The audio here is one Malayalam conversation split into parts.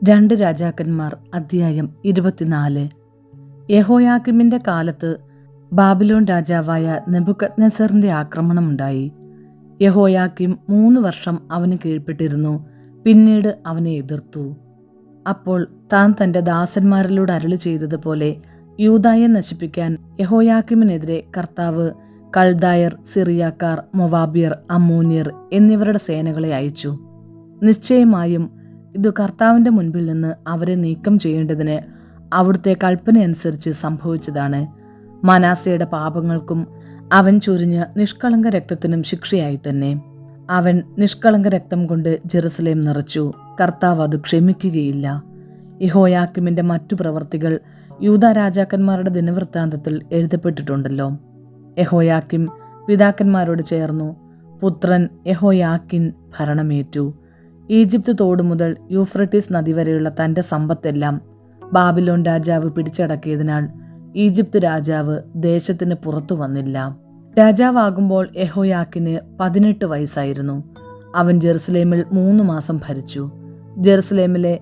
രണ്ട് രാജാക്കന്മാർ അധ്യായം 24. യെഹോയാക്കീമിന്റെ കാലത്ത് ബാബിലോൺ രാജാവായ നെബൂഖദ്നേസറിന്റെ ആക്രമണമുണ്ടായി. യെഹോയാക്കീം 3 വർഷം അവന് കീഴ്പ്പെട്ടിരുന്നു. പിന്നീട് അവനെ എതിർത്തു. അപ്പോൾ താൻ തന്റെ ദാസന്മാരിലൂടെ അരുളി ചെയ്തതുപോലെ യൂദായെ നശിപ്പിക്കാൻ യെഹോയാക്കീമിനെതിരെ കർത്താവ് കൽദായർ, സിറിയാക്കാർ, മൊവാബ്യർ, അമ്മോന്യർ എന്നിവരുടെ സേനകളെ അയച്ചു. നിശ്ചയമായും ഇത് കർത്താവിന്റെ മുൻപിൽ നിന്ന് അവരെ നീക്കം ചെയ്യേണ്ടതിന് അവിടുത്തെ കൽപ്പനയനുസരിച്ച് സംഭവിച്ചതാണ്. മനാസയുടെ പാപങ്ങൾക്കും അവൻ ചൊരിഞ്ഞ നിഷ്കളങ്ക രക്തത്തിനും ശിക്ഷയായി തന്നെ. അവൻ നിഷ്കളങ്ക രക്തം കൊണ്ട് ജെറുസലേം നിറച്ചു. കർത്താവ് അത് ക്ഷമിക്കുകയില്ല. യെഹോയാക്കീമിന്റെ മറ്റു പ്രവർത്തികൾ യൂദാ രാജാക്കന്മാരുടെ ദിനവൃത്താന്തത്തിൽ എഴുതപ്പെട്ടിട്ടുണ്ടല്ലോ. യെഹോയാക്കീം പിതാക്കന്മാരോട് ചേർന്നു. പുത്രൻ യെഹോയാക്കീൻ ഭരണമേറ്റു. ഈജിപ്ത് തോട് മുതൽ യൂഫ്രട്ടീസ് നദി വരെയുള്ള തന്റെ സമ്പത്തെല്ലാം ബാബിലോൺ രാജാവ് പിടിച്ചടക്കിയതിനാൽ ഈജിപ്ത് രാജാവ് ദേശത്തിന് പുറത്തു വന്നില്ല. രാജാവാകുമ്പോൾ യെഹോയാക്കീന് 18 വയസ്സായിരുന്നു. അവൻ ജെറുസലേമിൽ 3 മാസം ഭരിച്ചു. ജെറുസലേമിലെ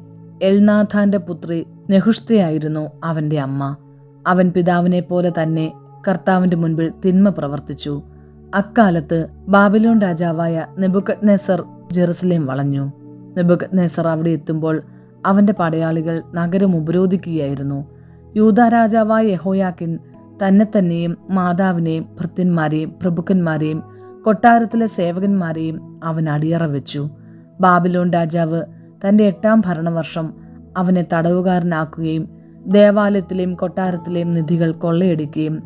എൽനാഥാന്റെ പുത്രി നെഹുഷ്തയായിരുന്നു അവന്റെ അമ്മ. അവൻ പിതാവിനെ പോലെ തന്നെ കർത്താവിന്റെ മുൻപിൽ തിന്മ പ്രവർത്തിച്ചു. അക്കാലത്ത് ബാബിലോൺ രാജാവായ നെബൂഖദ്നേസർ ജെറുസലേം വളഞ്ഞു. നെബൂഖദ്നേസർ അവിടെ എത്തുമ്പോൾ അവന്റെ പടയാളികൾ നഗരം ഉപരോധിക്കുകയായിരുന്നു. യൂദാ രാജാവായ യെഹോയാക്കീൻ തന്നെയും മാതാവിനെയും ഭൃത്യന്മാരെയും പ്രഭുക്കന്മാരെയും കൊട്ടാരത്തിലെ സേവകന്മാരെയും അവൻ അടിയറ വെച്ചു. ബാബിലോൺ രാജാവ് തന്റെ 8-ാം ഭരണവർഷം അവനെ തടവുകാരനാക്കുകയും ദേവാലയത്തിലെയും കൊട്ടാരത്തിലെയും നിധികൾ കൊള്ളയടിക്കുകയും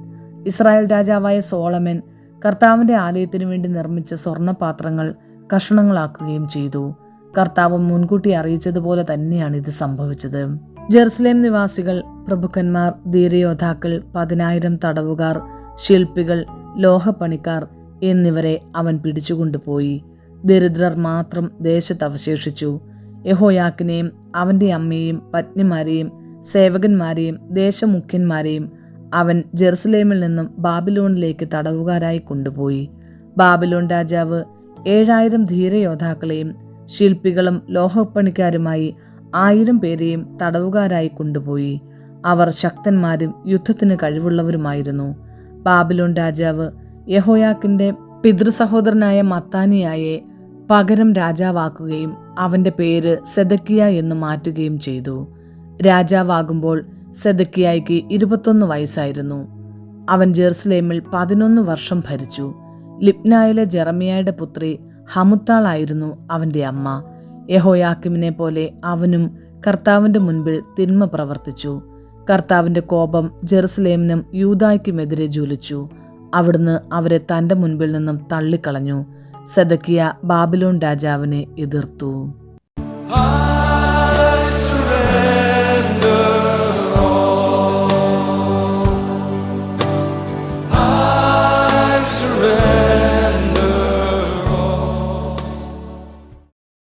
ഇസ്രായേൽ രാജാവായ സോളമൻ കർത്താവിന്റെ ആലയത്തിനു വേണ്ടി നിർമ്മിച്ച സ്വർണ്ണപാത്രങ്ങൾ കഷണങ്ങളാക്കുകയും ചെയ്തു. കർത്താവ് മുൻകൂട്ടി അറിയിച്ചതുപോലെ തന്നെയാണ് ഇത് സംഭവിച്ചത്. ജെറുസലേം നിവാസികൾ, പ്രഭുക്കന്മാർ, ധീരയോദ്ധാക്കൾ, 10,000 തടവുകാർ, ശില്പികൾ, ലോഹപ്പണിക്കാർ എന്നിവരെ അവൻ പിടിച്ചുകൊണ്ടുപോയി. ദരിദ്രർ മാത്രം ദേശത്ത് അവശേഷിച്ചു. യെഹോയാക്കീനെയും അവന്റെ അമ്മയെയും പത്നിമാരെയും സേവകന്മാരെയും ദേശമുഖ്യന്മാരെയും അവൻ ജെറുസലേമിൽ നിന്നും ബാബിലോണിലേക്ക് തടവുകാരായി കൊണ്ടുപോയി. ബാബിലോൺ രാജാവ് 7,000 ധീരയോദ്ധാക്കളെയും ശില്പികളും ലോഹപ്പണിക്കാരുമായി 1000 പേരെയും തടവുകാരായി കൊണ്ടുപോയി. അവർ ശക്തന്മാരും യുദ്ധത്തിന് കഴിവുള്ളവരുമായിരുന്നു. ബാബിലോൺ രാജാവ് യെഹോയാക്കീന്റെ പിതൃസഹോദരനായ മത്താനിയായെ പകരം രാജാവാക്കുകയും അവന്റെ പേര് സെദക്കിയ എന്ന് മാറ്റുകയും ചെയ്തു. രാജാവാകുമ്പോൾ സെദക്കിയായ്ക്ക് 21 വയസ്സായിരുന്നു. അവൻ ജെറുസലേമിൽ 11 വർഷം ഭരിച്ചു. ലിബ്നായിലെ ജെറമിയായുടെ പുത്രി ഹമുത്താളായിരുന്നു അവന്റെ അമ്മ. യെഹോയാക്കീമിനെ പോലെ അവനും കർത്താവിന്റെ മുൻപിൽ തിന്മ പ്രവർത്തിച്ചു. കർത്താവിന്റെ കോപം ജെറുസലേമിനും യൂദായ്ക്കുമെതിരെ ജ്വലിച്ചു. അവിടുന്ന് അവരെ തന്റെ മുൻപിൽ നിന്നും തള്ളിക്കളഞ്ഞു. സെദക്കിയ ബാബിലോൺ രാജാവിനെ എതിർത്തു.